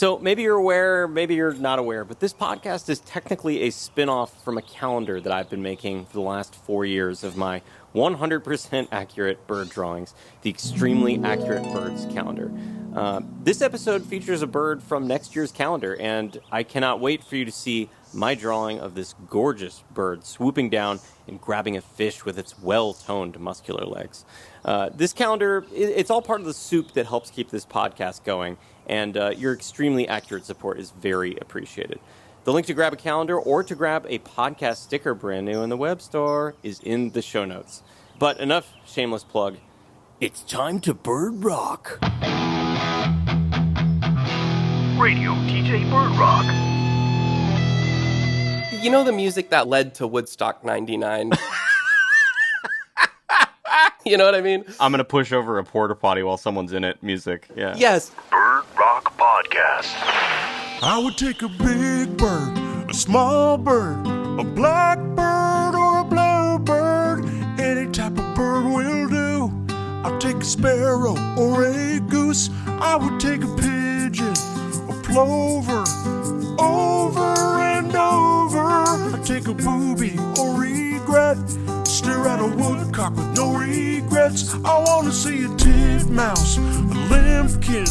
So maybe you're aware, maybe you're not aware, but this podcast is technically a spin-off from a calendar that I've been making for the last 4 years of my 100% accurate bird drawings, the Extremely Accurate Birds calendar. This episode features a bird from next year's calendar, and I cannot wait for you to see my drawing of this gorgeous bird swooping down and grabbing a fish with its well-toned muscular legs. This calendar, it's all part of the soup that helps keep this podcast going, and your extremely accurate support is very appreciated. The link to grab a calendar or to grab a podcast sticker brand new in the web store is in the show notes. But enough shameless plug. It's time to bird rock. Radio DJ Bird Rock. You know the music that led to Woodstock 99? You know what I mean? I'm going to push over a porta potty while someone's in it music. Yeah. Yes. Bird Rock Podcast. I would take a big bird, a small bird, a blackbird or a bluebird. Any type of bird will do. I'll take a sparrow or a goose. I would take a pigeon, a plover, over and over. I'd take a booby or regret. Stare at a woodcock with no regrets. I want to see a titmouse, a limpkin,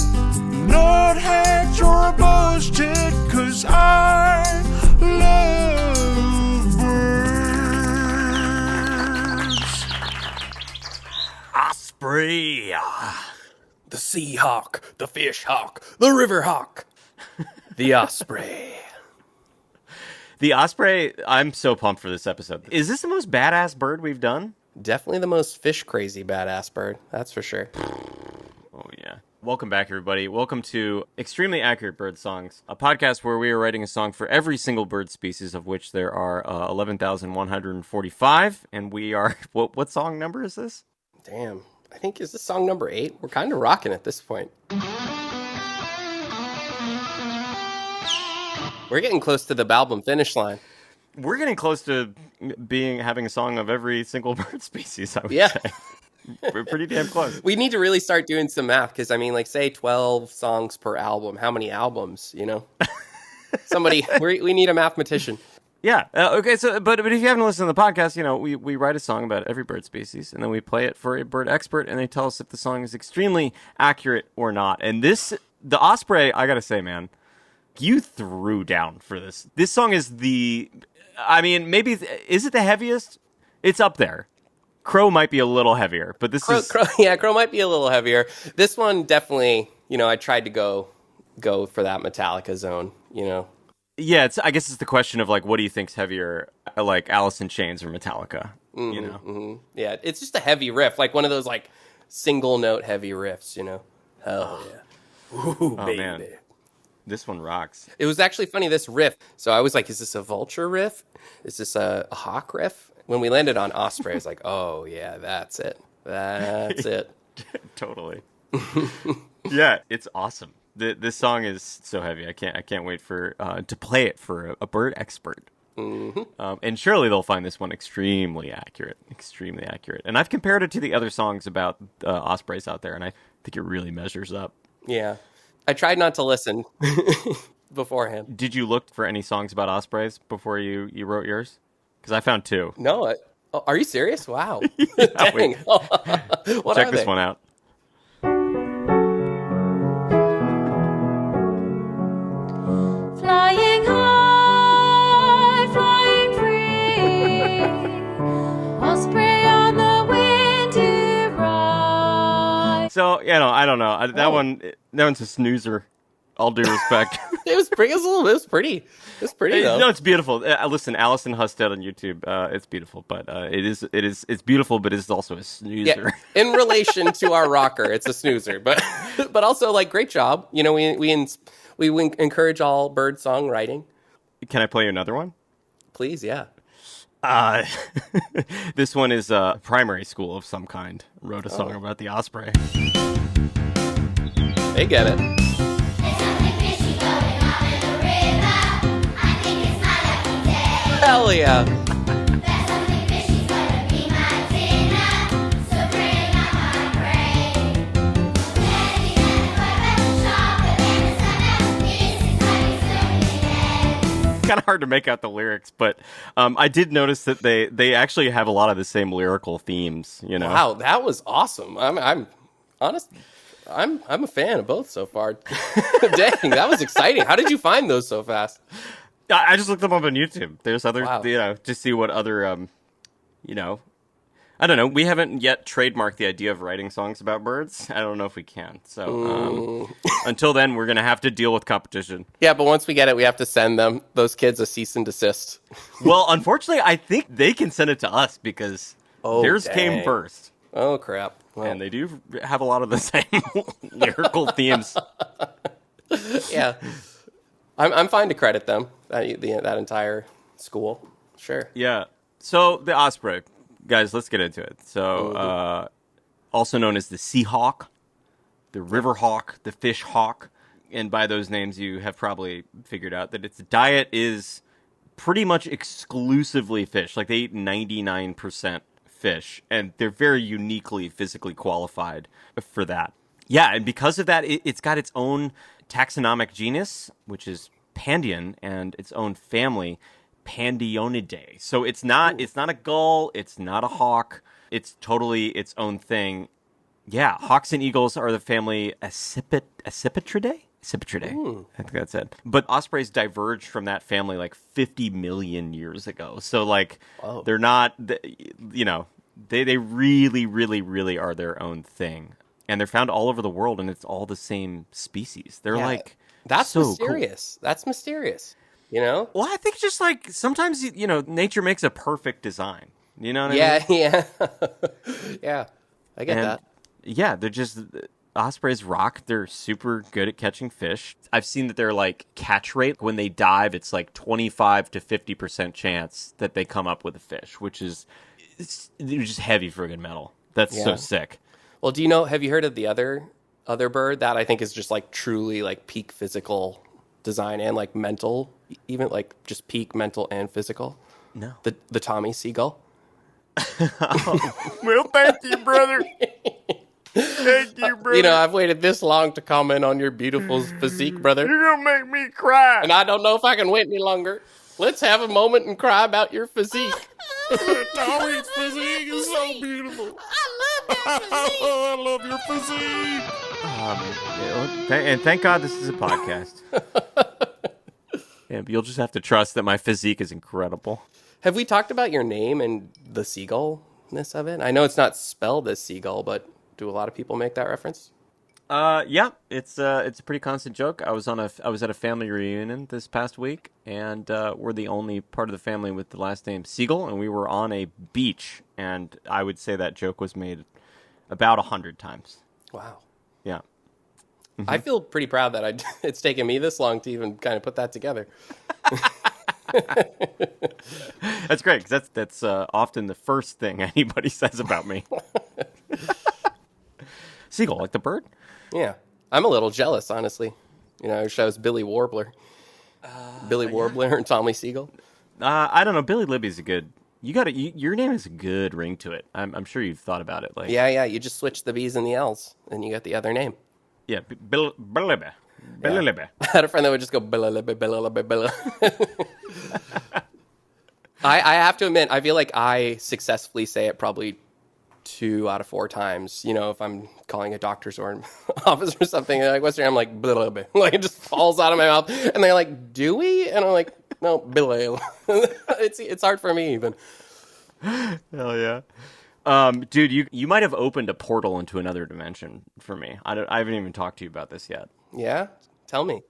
nuthatch, or a buzzjet, 'cause I love birds. Osprey. The sea hawk, the fish hawk, the river hawk. The osprey. The osprey, I'm so pumped for this episode. Is this the most badass bird we've done? Definitely the most fish crazy badass bird. That's for sure. Oh, yeah. Welcome back, everybody. Welcome to Extremely Accurate Bird Songs, a podcast where we are writing a song for every single bird species, of which there are 11,145. And we are... What song number is this? Damn. I think, is this song number 8? We're kind of rocking at this point. We're getting close to the album finish line. We're getting close to having a song of every single bird species, I would say. We're pretty damn close. We need to really start doing some math, because, I mean, like, say 12 songs per album. How many albums, you know? Somebody, we need a mathematician. Yeah. Okay. So, but if you haven't listened to the podcast, you know, we write a song about every bird species, and then we play it for a bird expert, and they tell us if the song is extremely accurate or not. And the Osprey, I gotta say, man, you threw down for this. This song is maybe, is it the heaviest? It's up there. Crow might be a little heavier, but this is... Crow might be a little heavier. This one definitely, you know, I tried to go for that Metallica zone, you know. Yeah, I guess it's the question of, like, what do you think's heavier, like Alice in Chains or Metallica, you know? Mm-hmm. Yeah, it's just a heavy riff, like one of those, like, single note heavy riffs, you know. Hell yeah. Ooh, oh, baby. Man. This one rocks. It was actually funny, this riff. So I was like, is this a vulture riff? Is this a hawk riff? When we landed on Osprey, I was like, oh, yeah, that's it. That's it. Totally. Yeah, it's awesome. This song is so heavy. I can't wait for to play it for a bird expert. Mm-hmm. And surely they'll find this one extremely accurate. Extremely accurate. And I've compared it to the other songs about ospreys out there, and I think it really measures up. Yeah. I tried not to listen beforehand. Did you look for any songs about ospreys before you wrote yours? Because I found 2. No. Are you serious? Wow. Yeah, Dang. What check are this they? one out. Flying high, flying free, Osprey on the wind to ride. So, you know, I don't know. That one's a snoozer. All due respect. It was pretty. It was pretty though. No, it's beautiful. Listen, Allison Husted on YouTube. It's beautiful, but it's beautiful, but it's also a snoozer. Yeah, in relation to our rocker, it's a snoozer, but also, like, great job. You know, we encourage all bird songwriting. Can I play you another one? Please, yeah. This one is a primary school of some kind. Wrote a song about the osprey. They get it. Hell yeah. kind of hard to make out the lyrics, but I did notice that they actually have a lot of the same lyrical themes. You know, Wow, that was awesome. I'm honest. I'm a fan of both so far. Dang, that was exciting. How did you find those so fast? I just looked them up on YouTube. There's other, Wow. to see what other, I don't know. We haven't yet trademarked the idea of writing songs about birds. I don't know if we can. So until then, we're gonna have to deal with competition. Yeah, but once we get it, we have to send those kids a cease and desist. Well, unfortunately, I think they can send it to us because theirs dang. came first. Oh crap! Well, And they do have a lot of the same lyrical themes. yeah, I'm fine to credit them. That entire school, sure. Yeah. So the Osprey, guys, let's get into it. So, also known as the sea hawk, the river hawk, the fish hawk, and by those names, you have probably figured out that its diet is pretty much exclusively fish. Like they eat 99% fish, and they're very uniquely physically qualified for that. Yeah, and because of that, it's got its own taxonomic genus, which is Pandion, and its own family, Pandionidae. So it's not a gull, it's not a hawk, it's totally its own thing. Yeah, hawks and eagles are the family Accipitridae? Accipitridae. I think that's it. But ospreys diverged from that family like 50 million years ago. So like they're not, they really, really, really are their own thing. And they're found all over the world, and it's all the same species. They're like, that's so mysterious. Cool. That's mysterious. You know? Well, I think just like sometimes, nature makes a perfect design. You know what I mean? Yeah. Yeah. I get that. Yeah, they're just ospreys rock. They're super good at catching fish. I've seen that their like catch rate when they dive, it's like 25 to 50% chance that they come up with a fish, which is just heavy friggin' metal. That's so sick. Well, do you know? Have you heard of the other bird that I think is just like truly like peak physical design and like mental, even like just peak mental and physical? No. The Tommy seagull. Well, thank you, brother. Thank you, brother. You know, I've waited this long to comment on your beautiful physique, brother. You're gonna make me cry. And I don't know if I can wait any longer. Let's have a moment and cry about your physique. Tommy's physique is so beautiful. I love your physique. And thank God this is a podcast. Yeah, but you'll just have to trust that my physique is incredible. Have we talked about your name and the seagullness of it? I know it's not spelled as seagull, but do a lot of people make that reference? Yeah, it's a pretty constant joke. I was at a family reunion this past week, and we're the only part of the family with the last name Siegel, and we were on a beach, and I would say that joke was made about 100 times. Wow. Yeah. I feel pretty proud that it's taken me this long to even kind of put that together. That's great, because that's often the first thing anybody says about me. Seagull, like the bird? Yeah. I'm a little jealous, honestly. You know, I wish I was Billy Warbler. Billy Warbler and Tommy Seagull. I don't know. Billy Libby's a good... your name has a good ring to it. I'm sure you've thought about it. Like, Yeah. You just switch the B's and the L's, and you got the other name. Yeah, Billy Libby. Billy Libby. I had a friend that would just go, Billy Libby, Billy Libby, Billy. I have to admit, I feel like I successfully say it probably 2 out of 4 times. You know, if I'm calling a doctor's or an office or something, like what's your name? I'm like, blah, blah, blah. Like it just falls out of my mouth, and they're like, "Do we?" And I'm like, "No, blah." It's hard for me even. Hell yeah, dude, you might have opened a portal into another dimension for me. I haven't even talked to you about this yet. Yeah, tell me.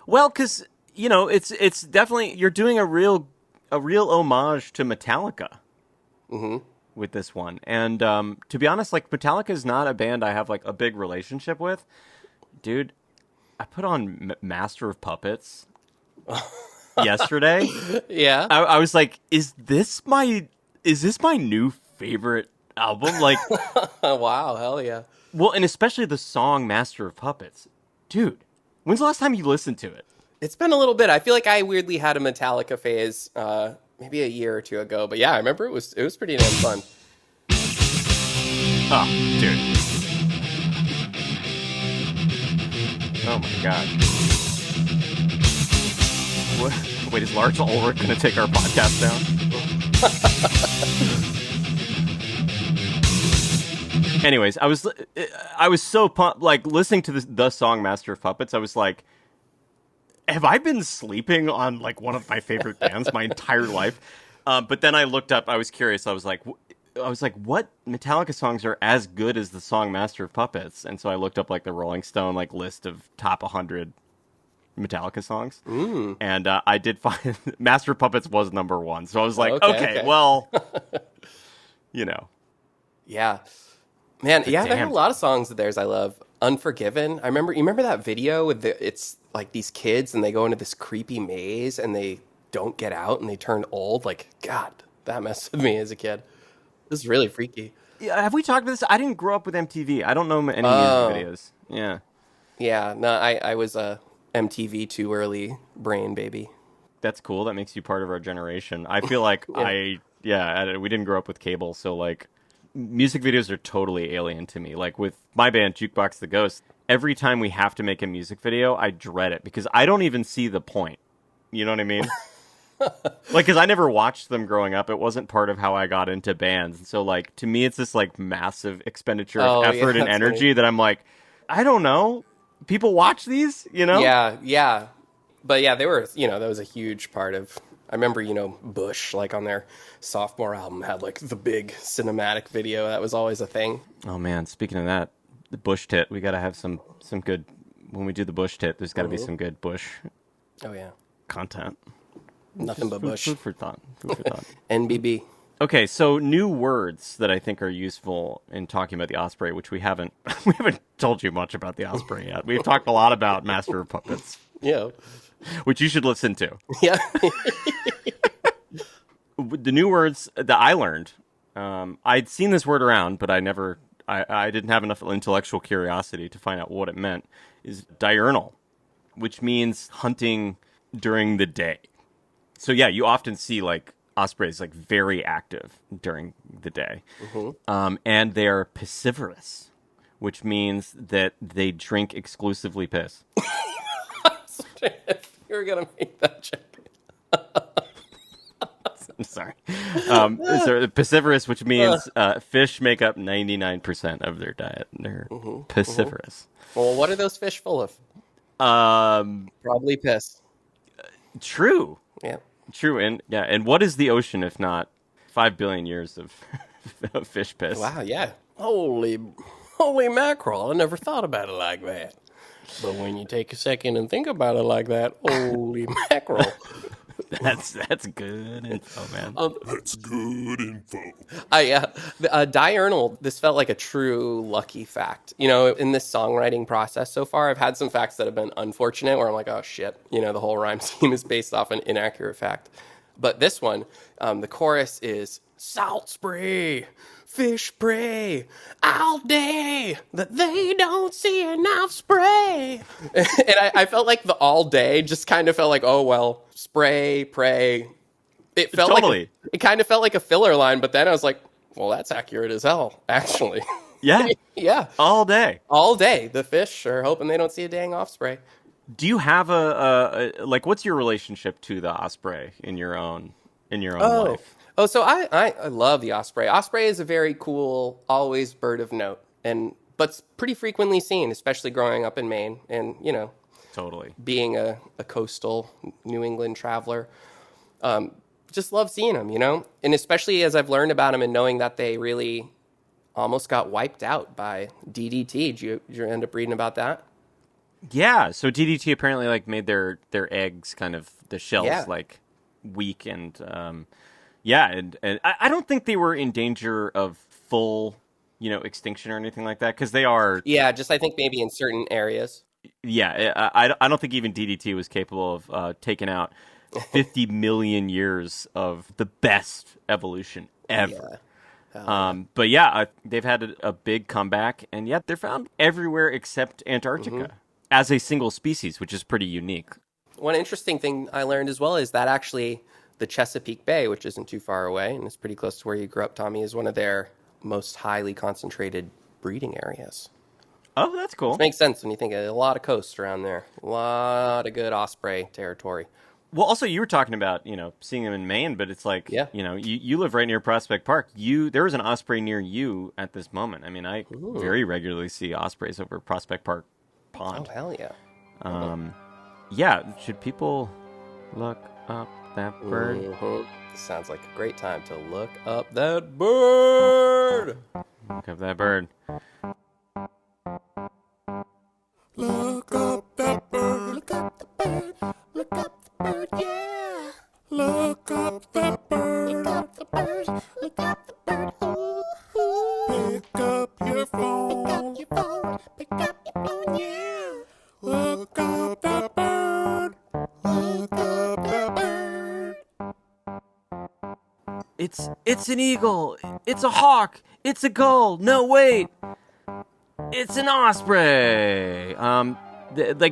Well, because it's definitely you're doing a real homage to Metallica. Mm-hmm. With this one. And to be honest, like Metallica is not a band I have like a big relationship with. Dude, I put on Master of Puppets yesterday. Yeah. I was like, is this my new favorite album? Like Wow, hell yeah. Well, and especially the song Master of Puppets. Dude, when's the last time you listened to it? It's been a little bit. I feel like I weirdly had a Metallica phase maybe a year or 2 ago. But yeah, I remember it was pretty damn fun. Oh, dude. Oh my god. Wait, is Lars Ulrich going to take our podcast down? Anyways, I was so pumped, like, listening to the song Master of Puppets. I was like, have I been sleeping on, like, one of my favorite bands my entire life? But then I looked up. I was curious. I was like, what Metallica songs are as good as the song Master of Puppets? And so I looked up, like, the Rolling Stone, like, list of top 100 Metallica songs. And I did find Master of Puppets was number one. So I was like, okay. Well, you know. Yeah. Man, But yeah, there are damn. a lot of songs of theirs I love. Unforgiven. You remember that video with it's like these kids and they go into this creepy maze and they don't get out and they turn old. Like, God, that messed with me as a kid. This is really freaky. Yeah, have we talked about this? I didn't grow up with MTV. I don't know any Oh. music videos. Yeah. Yeah, no, I was a MTV too early brain baby. That's cool. That makes you part of our generation. I feel like we didn't grow up with cable, so like music videos are totally alien to me. Like with my band Jukebox the Ghost, every time we have to make a music video, I dread it because I don't even see the point. You know what I mean? Like, because I never watched them growing up. It wasn't part of how I got into bands. And so, like, to me, it's this, like, massive expenditure of effort and that's energy funny. that I'm like, I don't know. People watch these, you know? Yeah. But yeah, they were, that was a huge part of, I remember, Bush, like on their sophomore album had like the big cinematic video. That was always a thing. Oh, man. Speaking of that, the Bush tit, we got to have some good, when we do the Bush tit, there's got to be some good Bush Oh yeah. content. Nothing but Bush. Food for thought. Food for thought. NBB. Okay, so new words that I think are useful in talking about the Osprey, which we haven't told you much about the Osprey yet. We've talked a lot about Master of Puppets, Yeah. which you should listen to. Yeah. The new words that I learned, I'd seen this word around, but I didn't have enough intellectual curiosity to find out what it meant, is diurnal, which means hunting during the day. So yeah, you often see like ospreys like very active during the day, and they are piscivorous, which means that they drink exclusively piss. If you were going to make that joke. I'm sorry. So piscivorous, which means fish make up 99% of their diet. They're piscivorous. Well, what are those fish full of? Probably piss. True. Yeah. True, and what is the ocean if not 5 billion years of fish piss? Wow, yeah. Holy mackerel. I never thought about it like that. But when you take a second and think about it like that, holy mackerel. That's good info, man. That's good info. Diurnal, this felt like a true lucky fact. In this songwriting process so far, I've had some facts that have been unfortunate where I'm like, oh shit, the whole rhyme scheme is based off an inaccurate fact. But this one, the chorus is salt spray, fish prey, all day that they don't see enough spray. And I felt like the all day just kind of felt like, oh, well, spray, pray. It felt Totally. it kind of felt like a filler line, but then I was like, well, that's accurate as hell, actually. Yeah. Yeah. All day. All day. The fish are hoping they don't see a dang osprey. Do you have a like? What's your relationship to the osprey in your own life? Oh, so I love the osprey. Osprey is a very cool, always bird of note, but pretty frequently seen, especially growing up in Maine, and Totally. being a coastal New England traveler. Just love seeing them, and especially as I've learned about them and knowing that they really almost got wiped out by DDT. Did you end up reading about that? Yeah. So DDT apparently like made their eggs kind of the shells Yeah. like weak and and I don't think they were in danger of full extinction or anything like that because they are. Yeah, just I think maybe in certain areas. Yeah, I don't think even DDT was capable of taking out 50 million years of the best evolution ever. But yeah, they've had a big comeback, and yet they're found everywhere except Antarctica as a single species, which is pretty unique. One interesting thing I learned as well is that actually the Chesapeake Bay, which isn't too far away, and it's pretty close to where you grew up, Tommy, is one of their most highly concentrated breeding areas. Oh, that's cool. Makes sense when you think of a lot of coast around there. A lot of good osprey territory. Well, also you were talking about, seeing them in Maine, but it's like, Yeah. you live right near Prospect Park. There is an osprey near you at this moment. I mean, I very regularly see ospreys over Prospect Park Oh, Pond. hell yeah. Yeah, should people look up that bird? Sounds like a great time to look up that bird. Look up that bird. Look up that bird. Look up the bird. Look up the bird, yeah. Look up that bird. Look up the bird. Look up the bird. Ooh, ooh. Pick up your phone. Pick up your phone. Pick up your phone, yeah. Look up that bird. Look up that bird. It's an eagle. It's a hawk. It's a gull. No, wait. It's an osprey.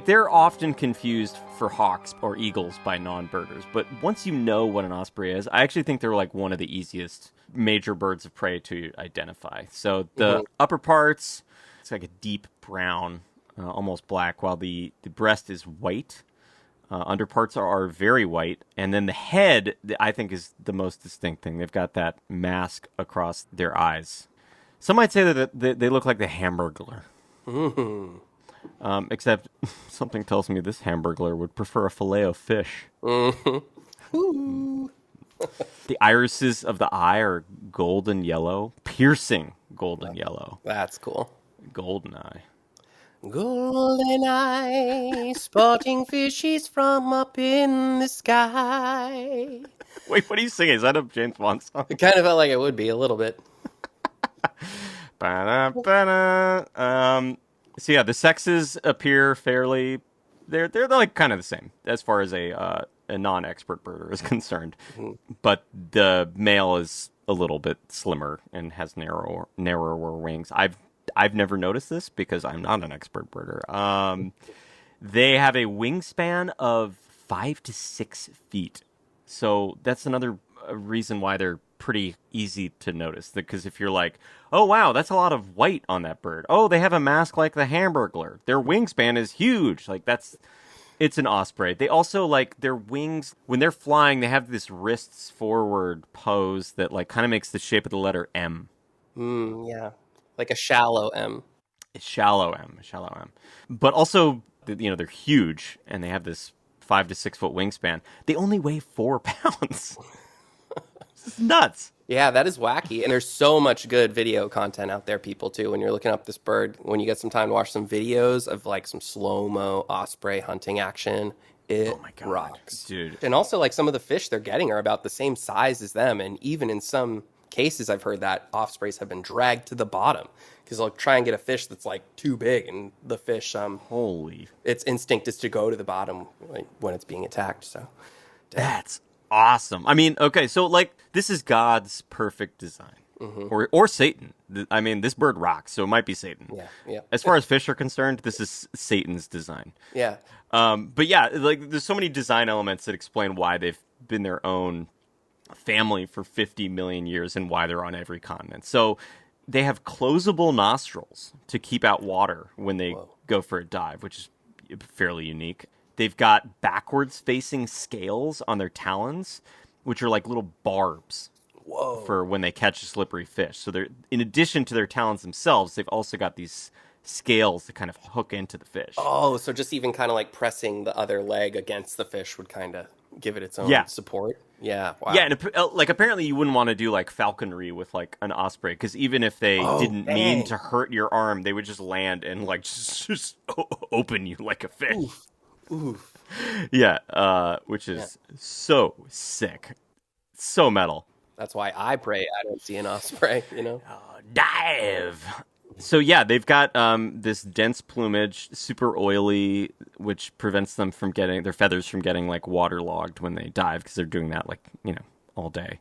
They're often confused for hawks or eagles by non-birders. But once you know what an osprey is, I actually think they're like one of the easiest major birds of prey to identify. So the upper parts, it's like a deep brown, almost black, while the breast is white. Underparts are very white, and then the head, I think, is the most distinct thing. They've got that mask across their eyes. Some might say that they look like the Hamburglar. Except something tells me this Hamburglar would prefer a filet of fish. The irises of the eye are golden yellow, piercing golden yellow. That's cool. Golden eye. Golden eye, spotting fishies from up in the sky. Wait, what are you singing? Is that a James Bond song? It kind of felt like it would be a little bit. Ba-da-ba-da. So yeah, the sexes appear fairly. They're like kind of the same as far as a non-expert birder is concerned, but the male is a little bit slimmer and has narrower wings. I've never noticed this because I'm not an expert birder. They have a wingspan of 5 to 6 feet, so that's another reason why they're pretty easy to notice. Because if you're like, oh wow, that's a lot of white on that bird. Oh, they have a mask like the Hamburglar. Their wingspan is huge. It's an osprey. They also, like, their wings, when they're flying, they have this wrists forward pose that like kind of makes the shape of the letter M. Yeah. Like a shallow M. A shallow M. But also, they're huge and they have this 5 to 6 foot wingspan. They only weigh 4 pounds. This is nuts. Yeah, that is wacky. And there's so much good video content out there, people, too. When you're looking up this bird, when you get some time to watch some videos of like some slow-mo osprey hunting action, it rocks. Dude. And also, like, some of the fish they're getting are about the same size as them. And even in some cases, I've heard that ospreys have been dragged to the bottom because they'll try and get a fish that's like too big, and the fish, its instinct is to go to the bottom when it's being attacked. So that's awesome. I mean, okay, so like this is God's perfect design, or Satan. I mean, this bird rocks, so it might be Satan. Yeah. As far as fish are concerned, this is Satan's design. Yeah. But yeah, like there's so many design elements that explain why they've been their own family for 50 million years and why they're on every continent. So they have closable nostrils to keep out water when they go for a dive, which is fairly unique. They've got backwards facing scales on their talons, which are like little barbs for when they catch a slippery fish. So they're, in addition to their talons themselves, they've also got these scales that kind of hook into the fish. Oh, so just even kind of like pressing the other leg against the fish would kind of give it its own support. Yeah. Wow. Yeah, and like apparently you wouldn't want to do like falconry with like an osprey, because even if they didn't mean to hurt your arm, they would just land and like just open you like a fish. Oof. Yeah, which is so sick, so metal. That's why I pray I don't see an osprey. Dive. So yeah, they've got this dense plumage, super oily, which prevents them from getting their feathers from getting like waterlogged when they dive, because they're doing that like all day.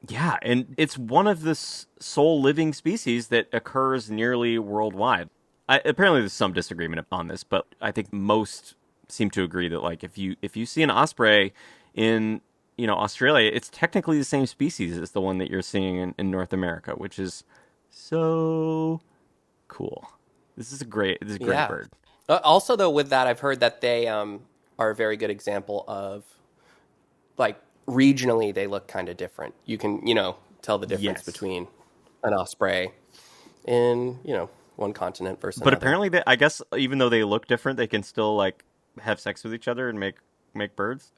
Yeah, and it's one of the sole living species that occurs nearly worldwide. Apparently, there's some disagreement on this, but I think most seem to agree that like if you see an osprey in Australia, it's technically the same species as the one that you're seeing in North America, which is so cool. This is a great bird. Also, though, with that, I've heard that they are a very good example of like regionally they look kind of different. You can, tell the difference Yes. between an osprey in, one continent versus But another. apparently, I guess even though they look different, they can still like have sex with each other and make birds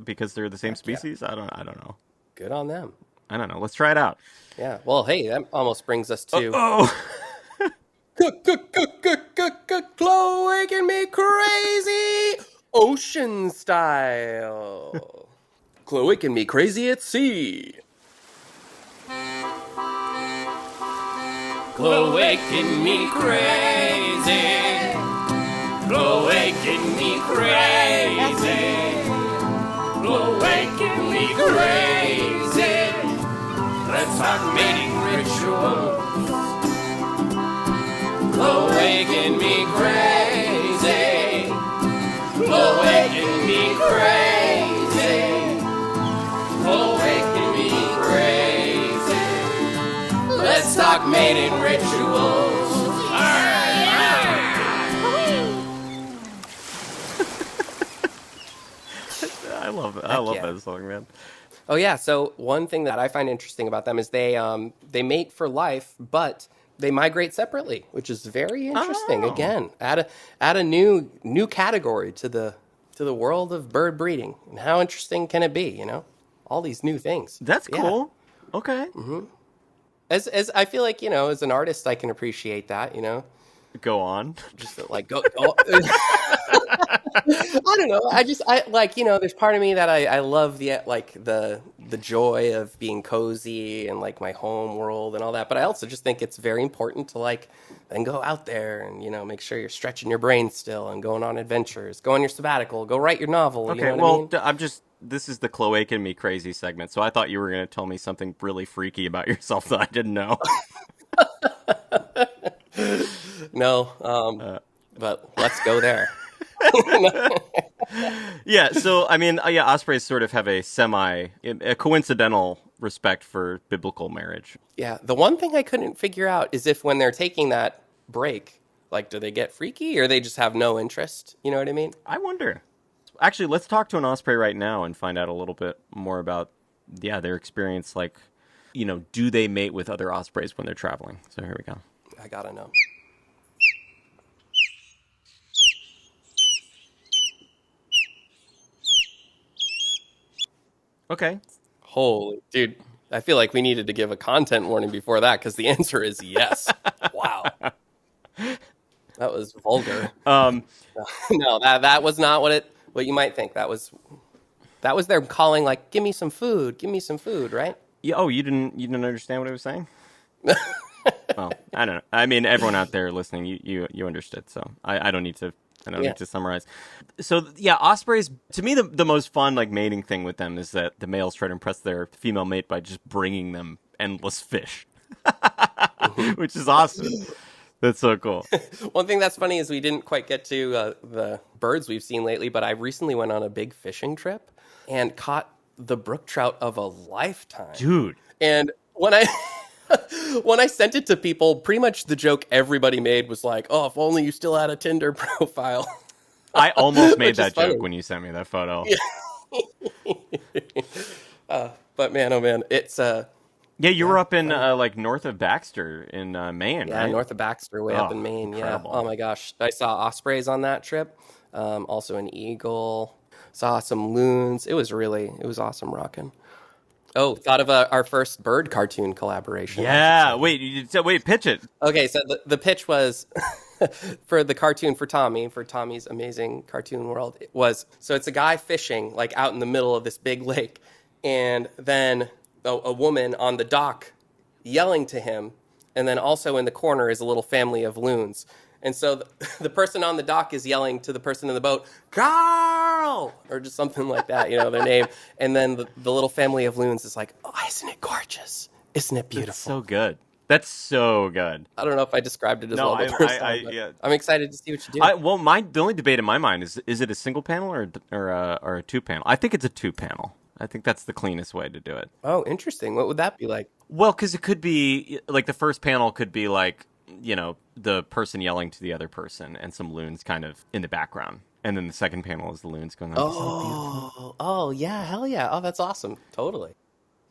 because they're the same Heck yeah. species. I don't know. Good on them. I don't know. Let's try it out. Yeah. Well, hey, that almost brings us to Oh, Chloe making me crazy ocean style. Chloe can me crazy at sea. Chloe can me crazy. Chloe can me crazy. Chloe can me crazy. Let's talk mating rituals. Chloe can me crazy. Chloe can me crazy. Chloe can me crazy. Let's talk mating rituals. I love it. I love yeah. that song, man. Oh yeah. So one thing that I find interesting about them is they mate for life, but they migrate separately, which is very interesting. Oh. Again, add a new category to the world of bird breeding. And how interesting can it be? All these new things. That's Yeah. cool. Okay. As I feel like as an artist, I can appreciate that. Go on. Just to, like go. I don't know. I like there's part of me that I love the joy of being cozy and like my home world and all that. But I also just think it's very important to then go out there and make sure you're stretching your brain still and going on adventures, go on your sabbatical, go write your novel. Okay. You know Well, what I mean? this is the Chloe and me crazy segment, so I thought you were going to tell me something really freaky about yourself that I didn't know. No. But let's go there. Yeah, so I mean, ospreys sort of have a coincidental respect for biblical marriage. Yeah, the one thing I couldn't figure out is if when they're taking that break, do they get freaky or they just have no interest? You know what I mean? I wonder. Actually, let's talk to an osprey right now and find out a little bit more about their experience. Do they mate with other ospreys when they're traveling? So here we go. I gotta know. Okay. Holy dude, I feel like we needed to give a content warning before that because the answer is yes. Wow. That was vulgar. No, that was not what you might think. That was them calling give me some food, right? Yeah. Oh, you didn't understand what I was saying? Well, I don't know. I mean, everyone out there listening, you understood. So I don't need to. I don't need to summarize. So yeah, ospreys. To me, the most fun mating thing with them is that the males try to impress their female mate by just bringing them endless fish, which is awesome. That's so cool. One thing that's funny is we didn't quite get to the birds we've seen lately, but I recently went on a big fishing trip and caught the brook trout of a lifetime. Dude. And when I when I sent it to people, pretty much the joke everybody made was like, "Oh, if only you still had a Tinder profile." I almost made Which is that funny. joke when you sent me that photo. But man, oh man, it's Yeah, you were up in north of Baxter in Maine, yeah, right? north of Baxter, way up Oh, in Maine. incredible. Yeah. Oh my gosh, I saw ospreys on that trip. Also an eagle. Saw some loons. It was awesome rocking. Oh, thought of our first bird cartoon collaboration. Yeah. Wait, pitch it. Okay, so the pitch was for the cartoon for Tommy's amazing cartoon world. So it's a guy fishing out in the middle of this big lake, and then a woman on the dock yelling to him, and then also in the corner is a little family of loons. And so the person on the dock is yelling to the person in the boat, "Carl!" or just something like that, their name. And then the little family of loons is like, "Oh, isn't it gorgeous? Isn't it beautiful?" That's so good. That's so good. I don't know if I described it as No, well the first time, but yeah. I'm excited to see what you do. The only debate in my mind is it a single panel or a two panel? I think it's a two panel. I think that's the cleanest way to do it. Oh, interesting. What would that be like? Well, because it could be the first panel could be the person yelling to the other person and some loons kind of in the background. and then the second panel is the loons going on. Isn't that beautiful? Oh, yeah, hell yeah. Oh, that's awesome. Totally.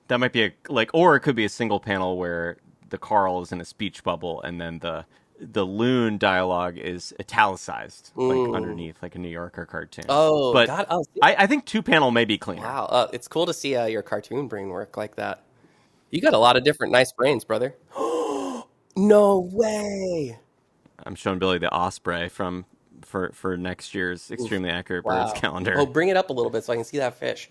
That might be or it could be a single panel where the Carl is in a speech bubble, and then the loon dialogue is italicized, like underneath, like a New Yorker cartoon. Oh, but God. Oh, I think 2-panel may be cleaner. wow. It's cool to see your cartoon brain work like that. You got a lot of different nice brains, brother. No way. I'm showing Billy the Osprey for next year's Extremely Accurate Birds calendar. Oh, bring it up a little bit so I can see that fish.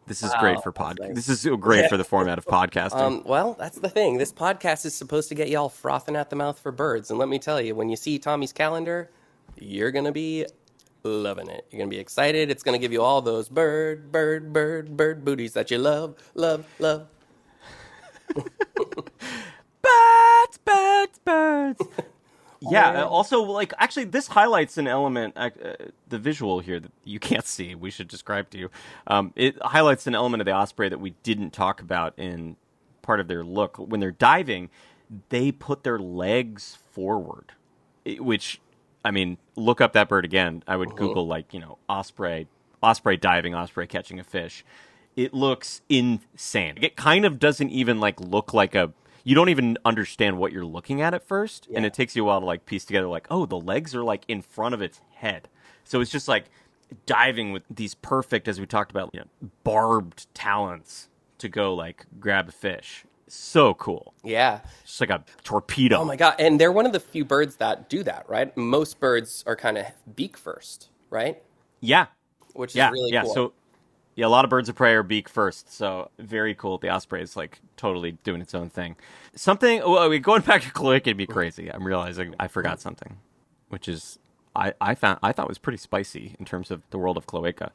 This is great for podcast. This is great for the format of podcasting. Well, that's the thing. This podcast is supposed to get y'all frothing at the mouth for birds. And let me tell you, when you see Tommy's calendar, you're going to be loving it. You're going to be excited. It's going to give you all those bird booties that you love. Birds. Yeah, also, like, actually, this highlights an element, the visual here that you can't see, we should describe to you. It highlights an element of the Osprey that we didn't talk about in part of their look. When they're diving, they put their legs forward, which, I mean, look up that bird again. I would Google, like, Osprey diving, Osprey catching a fish. It looks insane. It kind of doesn't even, like, look like you don't even understand what you're looking at first, and it takes you a while to like piece together like, oh, the legs are like in front of its head. So it's just like diving with these perfect, as we talked about, barbed talons to go like grab a fish. So cool. Yeah. Just like a torpedo. Oh my God. And they're one of the few birds that do that, right? Most birds are kind of beak first, right? Yeah. Which is really cool. So yeah, a lot of birds of prey are beak first, so very cool. The Osprey is like totally doing its own thing. Going back to cloaca would be crazy. I'm realizing I forgot something, which is I thought was pretty spicy in terms of the world of cloaca.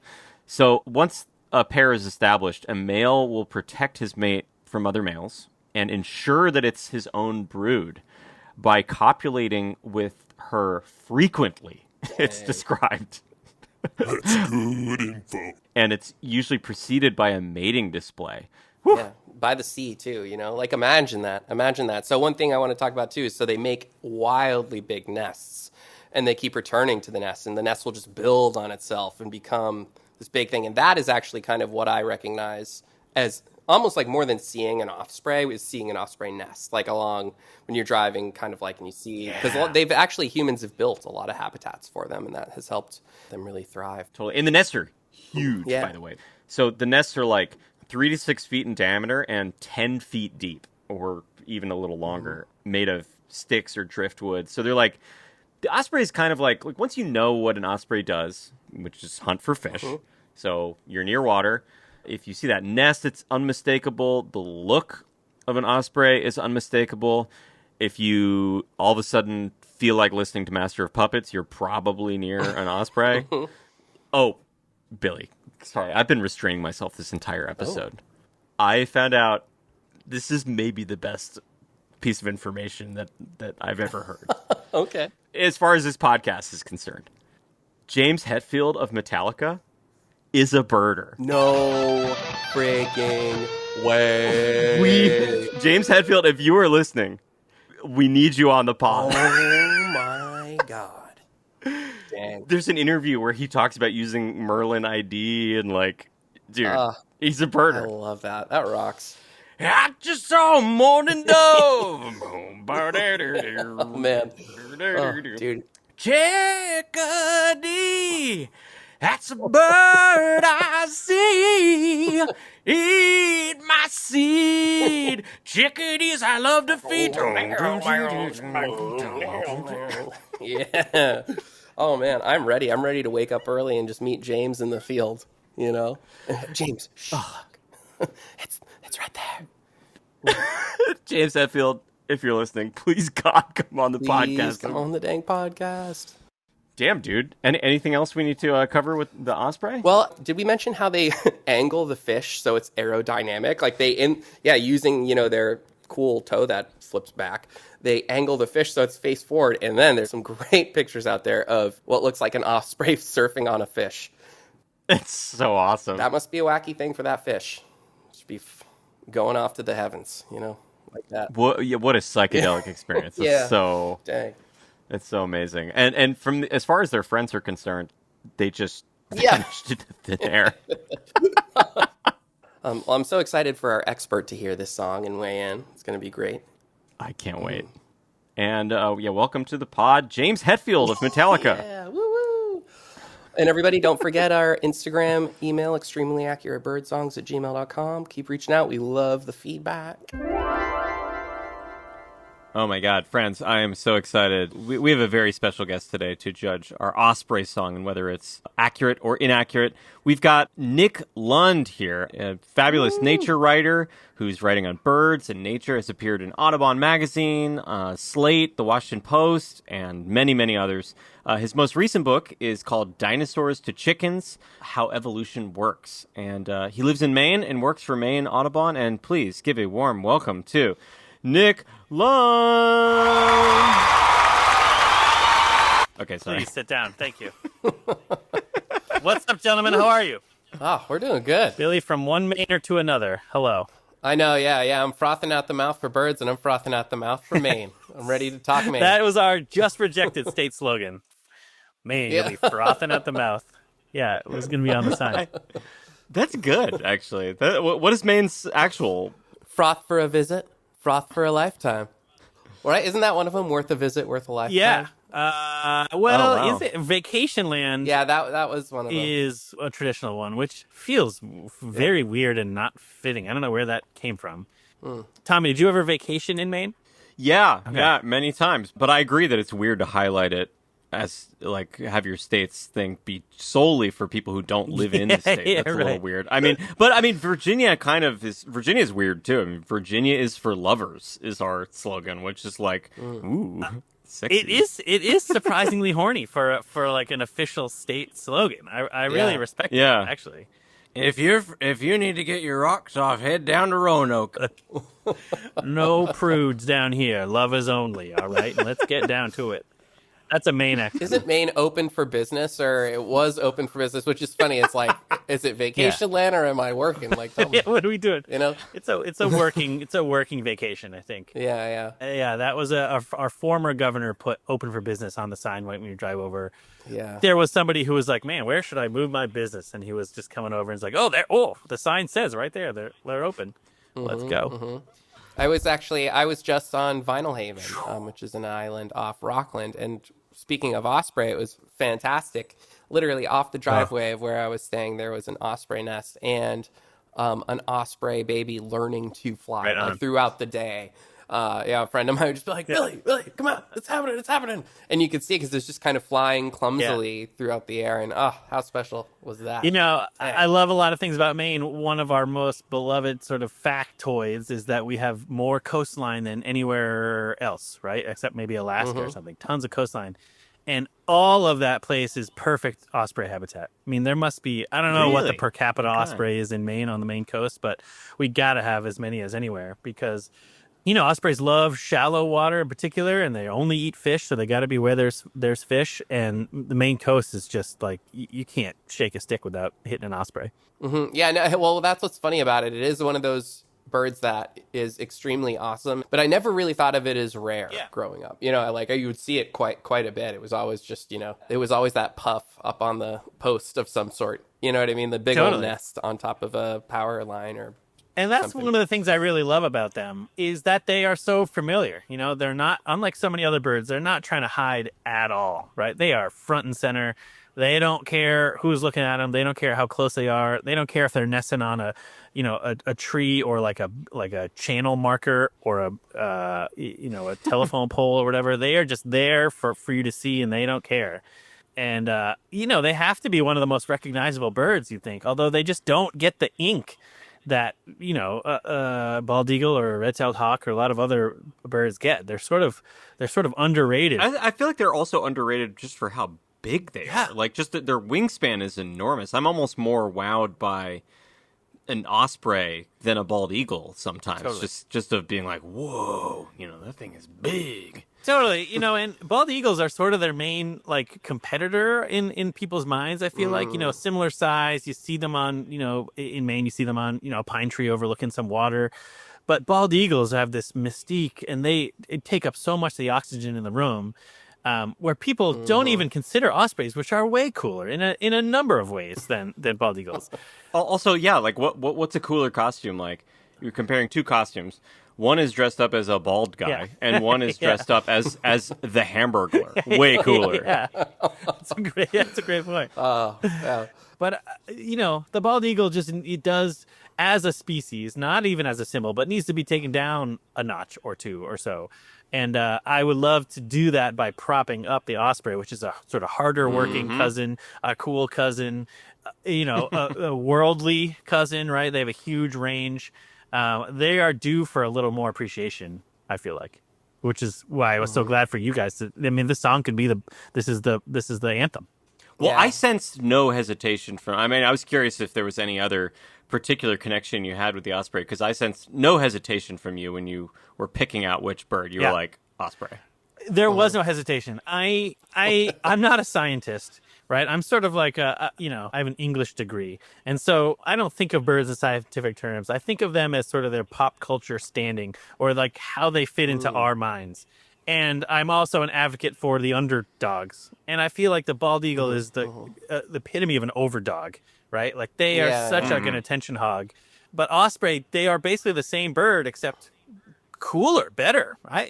So once a pair is established, a male will protect his mate from other males and ensure that it's his own brood by copulating with her frequently. It's described. That's good info. And it's usually preceded by a mating display. Yeah, by the sea too, like imagine that. So one thing I want to talk about too is so they make wildly big nests and they keep returning to the nest, and the nest will just build on itself and become this big thing. And that is actually kind of what I recognize as almost like more than seeing an osprey is seeing an osprey nest, like along when you're driving, kind of like, and you see, because humans have built a lot of habitats for them, and that has helped them really thrive. Totally. And the nests are huge, by the way. So the nests are like 3 to 6 feet in diameter and 10 feet deep, or even a little longer, made of sticks or driftwood. So they're like, the osprey is kind of like once you know what an osprey does, which is hunt for fish. So you're near water. If you see that nest, it's unmistakable. The look of an osprey is unmistakable. If you all of a sudden feel like listening to Master of Puppets, you're probably near an osprey. Oh, Billy, sorry, I've been restraining myself this entire episode. I found out this is maybe the best piece of information that I've ever heard. Okay. As far as this podcast is concerned, James Hetfield of Metallica is a birder. No freaking way. James Hetfield, if you are listening, we need you on the pod. Oh my God. Dang. There's an interview where he talks about using Merlin ID and dude, he's a birder. I love that. That rocks. I just saw a morning dove. Oh, man. Oh, dude. Chickadee, that's a bird I see. Eat my seed. Chickadees I love to feed. Yeah. Oh, man. I'm ready. I'm ready to wake up early and just meet James in the field, James, shh. It's right there. James Hetfield, if you're listening, please, God, come on the podcast. Come on the dang podcast. Damn, dude. Anything else we need to cover with the osprey? Well, did we mention how they angle the fish so it's aerodynamic? Like using, their cool toe that flips back, they angle the fish so it's face forward. And then there's some great pictures out there of what looks like an osprey surfing on a fish. It's so awesome. That must be a wacky thing for that fish. Should be going off to the heavens, like that. What a psychedelic experience. Yeah. It's so... Dang. It's so amazing. And from as far as their friends are concerned, they just Yeah. vanished into thin air. Well, I'm so excited for our expert to hear this song and weigh in. It's going to be great. I can't wait. And welcome to the pod, James Hetfield of Metallica. Yeah, woo-woo. And everybody, don't forget our Instagram email, extremelyaccuratebirdsongs@gmail.com. Keep reaching out. We love the feedback. Oh my God, friends, I am so excited. We have a very special guest today to judge our Osprey song and whether it's accurate or inaccurate. We've got Nick Lund here, a fabulous nature writer who's writing on birds and nature, has appeared in Audubon Magazine, Slate, The Washington Post, and many, many others. His most recent book is called Dinosaurs to Chickens, How Evolution Works. And he lives in Maine and works for Maine Audubon. And please give a warm welcome to Nick Lund. Okay, sorry. Please sit down. Thank you. What's up, gentlemen? How are you? Oh, we're doing good. Billy from one Mainer to another. Hello. I know, yeah. I'm frothing out the mouth for birds, and I'm frothing out the mouth for Maine. I'm ready to talk Maine. That was our just rejected state slogan. Maine, you'll be frothing at the mouth. Yeah, it was going to be on the sign. That's good, actually. What is Maine's actual? Froth for a visit, froth for a lifetime. Right? Isn't that one of them? Worth a visit, worth a lifetime? Yeah. wow. Is it Vacation Land? Yeah, that was one of them. Is a traditional one, which feels very weird and not fitting. I don't know where that came from. Tommy, did you ever vacation in Maine? Yeah, many times. But I agree that it's weird to highlight it as, like, have your state's thing be solely for people who don't live in the state. That's a little weird. Virginia Virginia's weird, too. I mean, Virginia is for lovers is our slogan, which is like, ooh, sexy. It is surprisingly horny for like an official state slogan. I really respect it, actually. If you need to get your rocks off, head down to Roanoke. No prudes down here. Lovers only, all right? Let's get down to it. That's a Maine accent. Isn't Maine open for business, or it was open for business, which is funny. It's like, is it vacation land or am I working? Like, tell me. What are we doing? You know, it's a working vacation, I think. Yeah. Yeah, that was our former governor put open for business on the sign when you drive over. Yeah. There was somebody who was like, man, where should I move my business? And he was just coming over and was like, the sign says right there, they're open. Let's go. Mm-hmm. I was just on Vinyl Haven, which is an island off Rockland. And speaking of Osprey, it was fantastic. Literally off the driveway of where I was staying, there was an Osprey nest and an Osprey baby learning to fly throughout the day. A friend of mine would just be like, Billy, come on, it's happening. And you could see it because it's just kind of flying clumsily throughout the air. And how special was that? You know, I love a lot of things about Maine. One of our most beloved sort of factoids is that we have more coastline than anywhere else, right? Except maybe Alaska or something. Tons of coastline. And all of that place is perfect osprey habitat. I mean, there must be, I don't know what the per capita osprey is in Maine on the Maine coast, but we got to have as many as anywhere because, you know, ospreys love shallow water in particular, and they only eat fish, so they got to be where there's fish. And the Maine coast is just like, you can't shake a stick without hitting an osprey. Mm-hmm. Yeah, no, well, that's what's funny about it. It is one of those birds that is extremely awesome, but I never really thought of it as rare growing up. You know, like you would see it quite a bit. It was always just, you know, it was always that puff up on the post of some sort. You know what I mean? The big old nest on top of a power line or And that's something. one of the things I really love about them is that they are so familiar. You know, they're not, unlike so many other birds, they're not trying to hide at all, right? They are front and center. They don't care who's looking at them. They don't care how close they are. They don't care if they're nesting on a tree or like a channel marker or a telephone pole or whatever. They are just there for you to see, and they don't care. And they have to be one of the most recognizable birds, you think, although they just don't get the ink that bald eagle or red-tailed hawk or a lot of other birds get. They're sort of underrated. I feel like they're also underrated just for how big they are. Like, just that their wingspan is enormous. I'm almost more wowed by an osprey than a bald eagle sometimes. Totally. Just of being like, whoa, that thing is big. Totally, and bald eagles are sort of their main like competitor in people's minds. I feel like, similar size. You see them on, in Maine, you see them on, a pine tree overlooking some water. But bald eagles have this mystique, and they take up so much of the oxygen in the room. where people don't even consider ospreys, which are way cooler in a number of ways than bald eagles. Also, yeah, like what's a cooler costume? Like you're comparing two costumes. One is dressed up as a bald guy, Yeah. and one is dressed up as the Hamburglar. Way cooler. Yeah, that's a great point. Yeah. But the bald eagle it does as a species, not even as a symbol, but needs to be taken down a notch or two or so. And I would love to do that by propping up the osprey, which is a sort of harder working cousin, a cool cousin, a worldly cousin, right? They have a huge range. They are due for a little more appreciation, I feel like, which is why I was so glad for you guys. This song could be this is the anthem. Well, Yeah. I sensed no hesitation from. I mean, I was curious if there was any other particular connection you had with the osprey, because I sensed no hesitation from you when you were picking out which bird. You were like, osprey. There was no hesitation. I'm not a scientist, right? I'm sort of like I have an English degree. And so I don't think of birds in scientific terms. I think of them as sort of their pop culture standing, or like how they fit into our minds. And I'm also an advocate for the underdogs. And I feel like the bald eagle is the epitome of an overdog, right? Like they are such like an attention hog. But osprey, they are basically the same bird, except cooler, better. I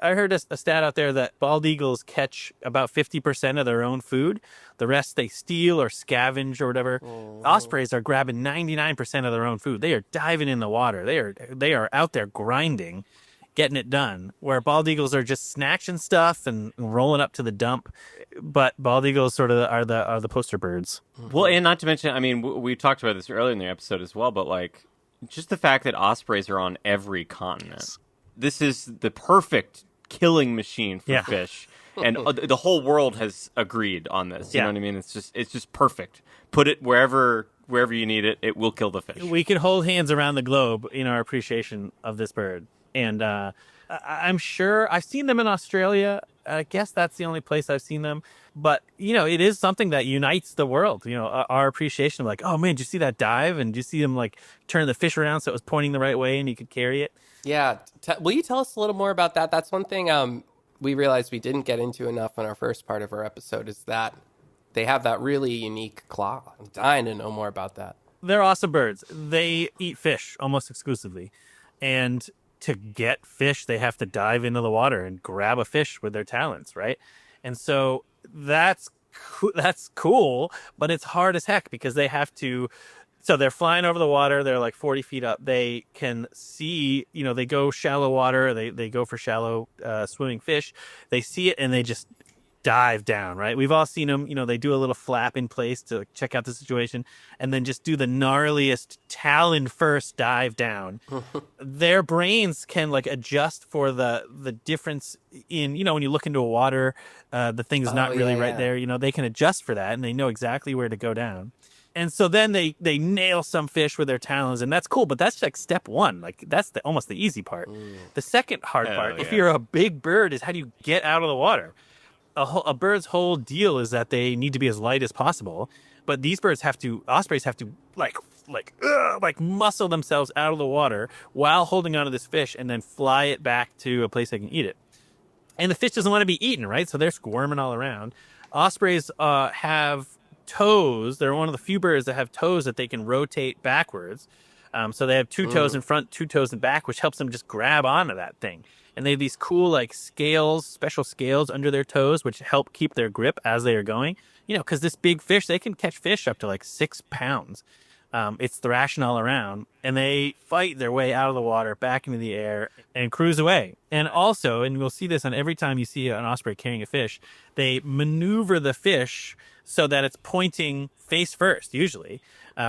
heard a stat out there that bald eagles catch about 50% of their own food. The rest they steal or scavenge or whatever. Ospreys are grabbing 99% of their own food. They are diving in the water. They are out there grinding, getting it done, where bald eagles are just snatching stuff and rolling up to the dump. But bald eagles sort of are the poster birds. Well, and not to mention, I mean, we talked about this earlier in the episode as well, but like just the fact that ospreys are on every continent. This is the perfect killing machine for fish. And the whole world has agreed on this. You know what I mean? It's just perfect. Put it wherever you need it. It will kill the fish. We can hold hands around the globe in our appreciation of this bird. And I'm sure I've seen them in Australia. I guess that's the only place I've seen them. But, it is something that unites the world. Our appreciation of like, oh, man, did you see that dive? And did you see them like turn the fish around so it was pointing the right way and you could carry it? Yeah. Will you tell us a little more about that? That's one thing we realized we didn't get into enough in our first part of our episode, is that they have that really unique claw. I'm dying to know more about that. They're awesome birds. They eat fish almost exclusively. And to get fish, they have to dive into the water and grab a fish with their talons, right? And so that's cool, but it's hard as heck because they have to. So they're flying over the water. They're like 40 feet up. They can see, they go shallow water. They go for shallow swimming fish. They see it and they just dive down, right? We've all seen them, they do a little flap in place to check out the situation and then just do the gnarliest talon first dive down. Their brains can like adjust for the difference in, when you look into a water, the thing's not really right there. They can adjust for that and they know exactly where to go down. And so then they nail some fish with their talons, and that's cool. But that's like step one. Like that's almost the easy part. The second hard part, if you're a big bird, is how do you get out of the water? A bird's whole deal is that they need to be as light as possible. But these birds ospreys have to like muscle themselves out of the water while holding onto this fish, and then fly it back to a place they can eat it. And the fish doesn't want to be eaten, right? So they're squirming all around. Ospreys have toes. They're one of the few birds that have toes that they can rotate backwards. So they have two toes in front, two toes in back, which helps them just grab onto that thing. And they have these cool like scales, special scales under their toes, which help keep their grip as they are going. Because this big fish, they can catch fish up to like 6 pounds. It's thrashing all around, and they fight their way out of the water, back into the air, and cruise away. And also, and we'll see this on every time you see an osprey carrying a fish, they maneuver the fish so that it's pointing face first, usually,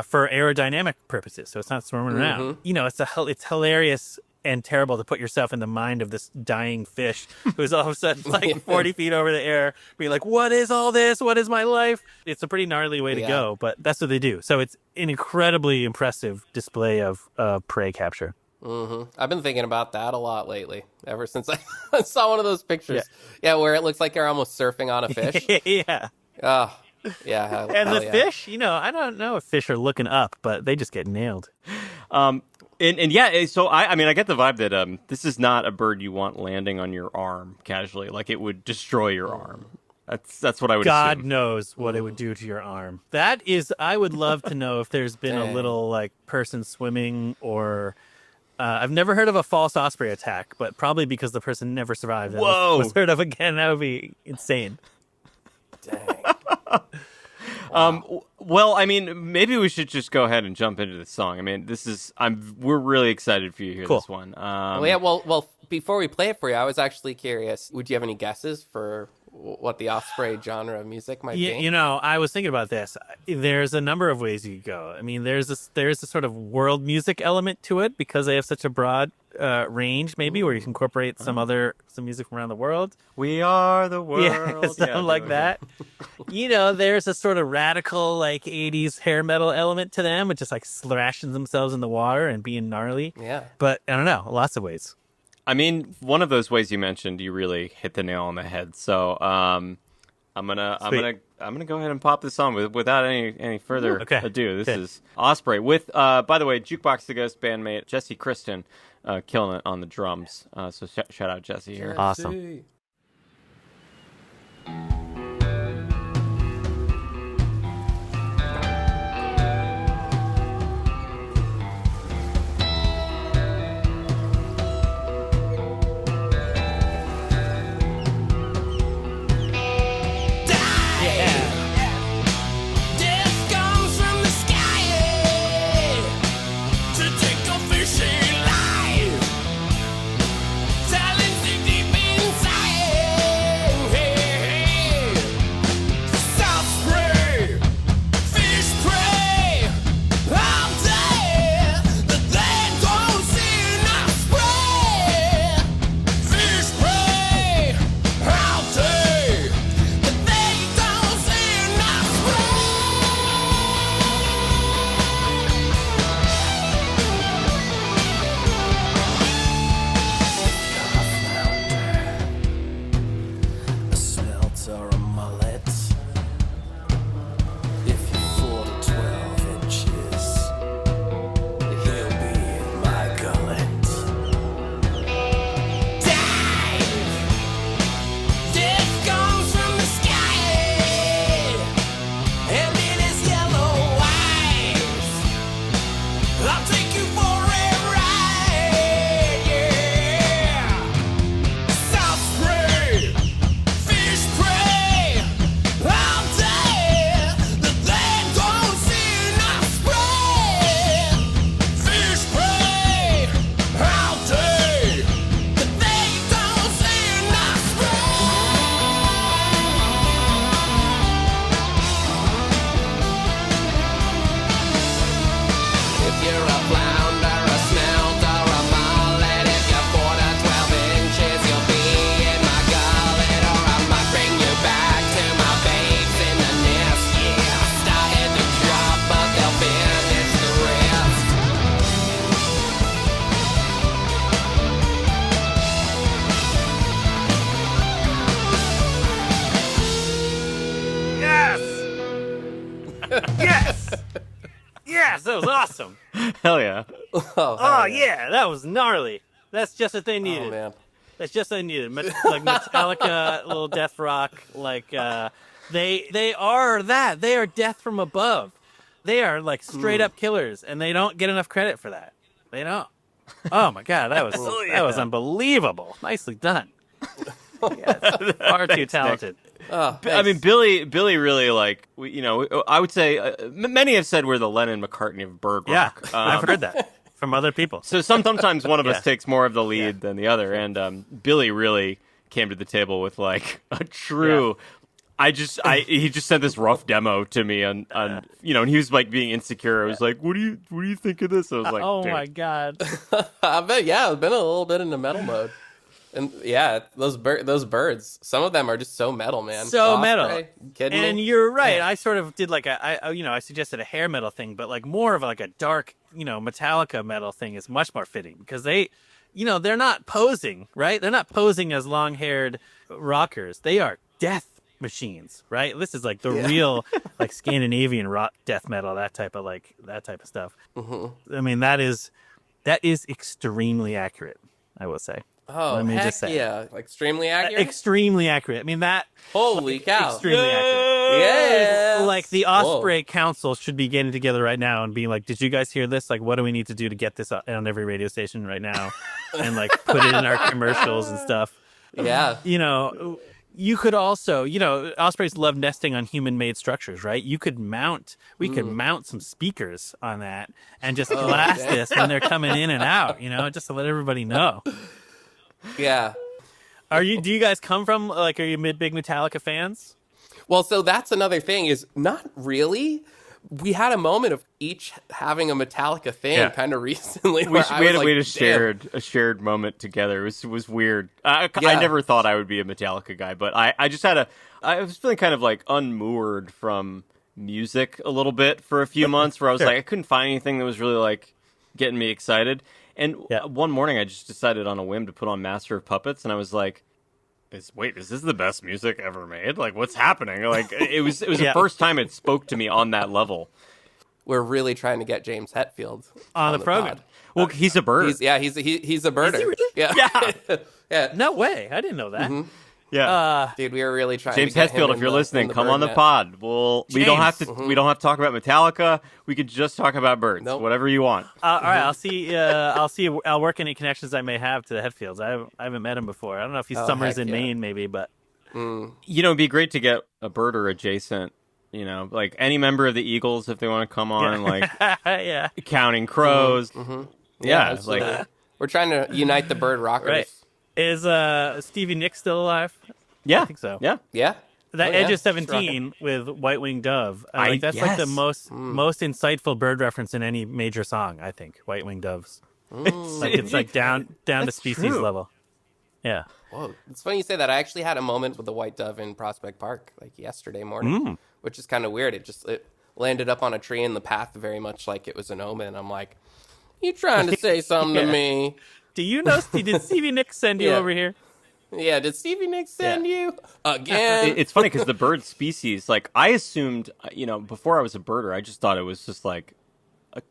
for aerodynamic purposes, so it's not swimming around. It's hilarious and terrible to put yourself in the mind of this dying fish who's all of a sudden like 40 feet over the air, be like, what is all this? What is my life? It's a pretty gnarly way to go, but that's what they do. So it's an incredibly impressive display of prey capture. I've been thinking about that a lot lately, ever since I saw one of those pictures. Yeah, where it looks like they're almost surfing on a fish. Yeah. Oh, yeah. And the fish, I don't know if fish are looking up, but they just get nailed. And yeah, so I mean, I get the vibe that this is not a bird you want landing on your arm casually. Like it would destroy your arm. That's what I would God assume. knows what it would do to your arm. That is, I would love to know if there's been a Dang. little like person swimming or. I've never heard of a false osprey attack, but probably because the person never survived. And Whoa. was heard of again. That would be insane. Dang. Well, I mean, maybe we should just go ahead and jump into the song. I mean, we're really excited for you to hear Cool. this one. Well, yeah. Well. Before we play it for you, I was actually curious. Would you have any guesses for what the Osprey genre of music might be? You know, I was thinking about this. There's a number of ways you could go. I mean, there's a sort of world music element to it because they have such a broad range, maybe, where you can incorporate some music from around the world. We are the world. Yeah, something like that. You know, there's a sort of radical, like 80s hair metal element to them, which is like slashing themselves in the water and being gnarly. Yeah. But I don't know, lots of ways. I mean, one of those ways you mentioned, you really hit the nail on the head. So I'm gonna go ahead and pop this on without any further ado. This is Osprey with by the way, Jukebox the Ghost bandmate Jesse Kristen killing it on the drums. So shout out Jesse here. Awesome. Death comes from the sky to take a fishing life. Silence deep inside. Osprey, fish prey. All day that they don't see enough spray. Fish prey. All day that they don't see enough a smelt or a mullet. If you're 4 to 12 inches, he'll be in my gullet. Dive! Death comes from the sky, and in his yellow eyes, I'll take you for a ride, yeah. Osprey, fish prey, all day that they don't see enough spray. Fish prey, all day that they don't see enough If you're a flounder, a smelt, or a mullet, if you're 4 to 12 inches, you'll be in my gullet, or I might bring you back to my babes in the nest. Yeah, started to drop, but they'll finish the rest. Yes, that was awesome. Hell yeah. Oh yeah, that was gnarly. That's just what they needed. Oh man. That's just what they needed. Like Metallica, little death rock. Like they are that. They are death from above. They are like straight up killers, and they don't get enough credit for that. They don't. Oh my god, that was unbelievable. Nicely done. Yes, far too talented. I mean, Billy really like I would say many have said we're the Lennon McCartney of bird Yeah, rock. I've heard that from other people. So sometimes one of Yeah. us takes more of the lead than the other, and Billy really came to the table with like a true. He just sent this rough demo to me on and he was like being insecure. I was like, what do you think of this? I was like, Oh dude. my god. I bet. Yeah, I've been a little bit into metal mode. And yeah, those birds. Some of them are just so metal, man. So Osprey, metal. you kidding And me? you're right. I sort of did like I suggested a hair metal thing, but like more of like a dark, Metallica metal thing is much more fitting because they, they're not posing, right? They're not posing as long-haired rockers. They are death machines, right? This is like the real like Scandinavian rock death metal, that type of stuff. Mm-hmm. I mean, that is That is extremely accurate, I will say. Oh, Let me heck just say. yeah. Extremely accurate? Extremely accurate. I mean, that Holy cow. extremely accurate. Yeah. Like the Osprey Council should be getting together right now and being like, "Did you guys hear this? Like, what do we need to do to get this on every radio station right now?" And like put it in our commercials and stuff. Yeah. You know, you could also, ospreys love nesting on human-made structures, right? We could mount some speakers on that and just blast this when they're coming in and out, just to let everybody know. Yeah. Do you guys come from, are you big Metallica fans? Well, so that's another thing is not really. We had a moment of each having a Metallica fan kind of recently. We had a shared moment together. It was weird. I never thought I would be a Metallica guy, but I was feeling kind of like unmoored from music a little bit for a few months where I was like, I couldn't find anything that was really like getting me excited. And one morning I just decided on a whim to put on Master of Puppets, and I was like, is this the best music ever made? Like, what's happening? Like, it was the first time it spoke to me on that level. We're really trying to get James Hetfield on the program. Pod. Well, he's a bird. He's a birder. Is he really? Yeah. Yeah. No way. I didn't know that. Mm-hmm. Yeah. Dude, we were really trying James to get him Hetfield, if you're listening, come on the bird net. pod. We don't have to talk about Metallica. We could just talk about birds. Nope. Whatever you want. All right, I'll work any connections I may have to the Hetfields. I haven't met him before. I don't know if he's summers in Maine, maybe, but It'd be great to get a birder adjacent. Like any member of the Eagles if they want to come on, like Counting Crows. Mm-hmm. Yeah, like we're trying to unite the bird rockers. Right. Is Stevie Nicks still alive? Yeah, I think so. Yeah. That Edge of 17 with White Winged Dove. That's like the most insightful bird reference in any major song, I think. White Winged Doves. It's like down to species level. Yeah. Whoa, it's funny you say that. I actually had a moment with the white dove in Prospect Park like yesterday morning, which is kind of weird. It landed up on a tree in the path very much like it was an omen. I'm like, you trying to say something to me? Do you know? Did Stevie Nicks send you over here? Yeah, did Stevie Nicks send you again? It's funny because the bird species, like I assumed, before I was a birder, I just thought it was just like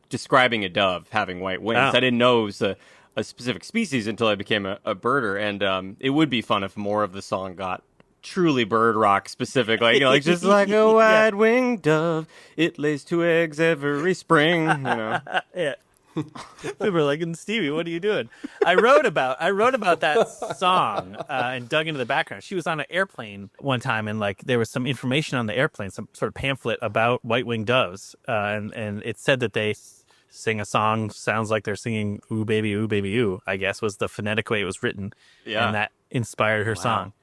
describing a dove having white wings. I didn't know it was a specific species until I became a birder, and it would be fun if more of the song got truly bird rock specific, like just like a white winged dove, it lays 2 eggs every spring. Yeah. People were like, Stevie, what are you doing? I wrote about that song and dug into the background. She was on an airplane one time, and there was some information on the airplane, some sort of pamphlet about white-winged doves, and it said that they sing a song, sounds like they're singing "Ooh Baby, Ooh Baby, Ooh," I guess was the phonetic way it was written, and that inspired her song.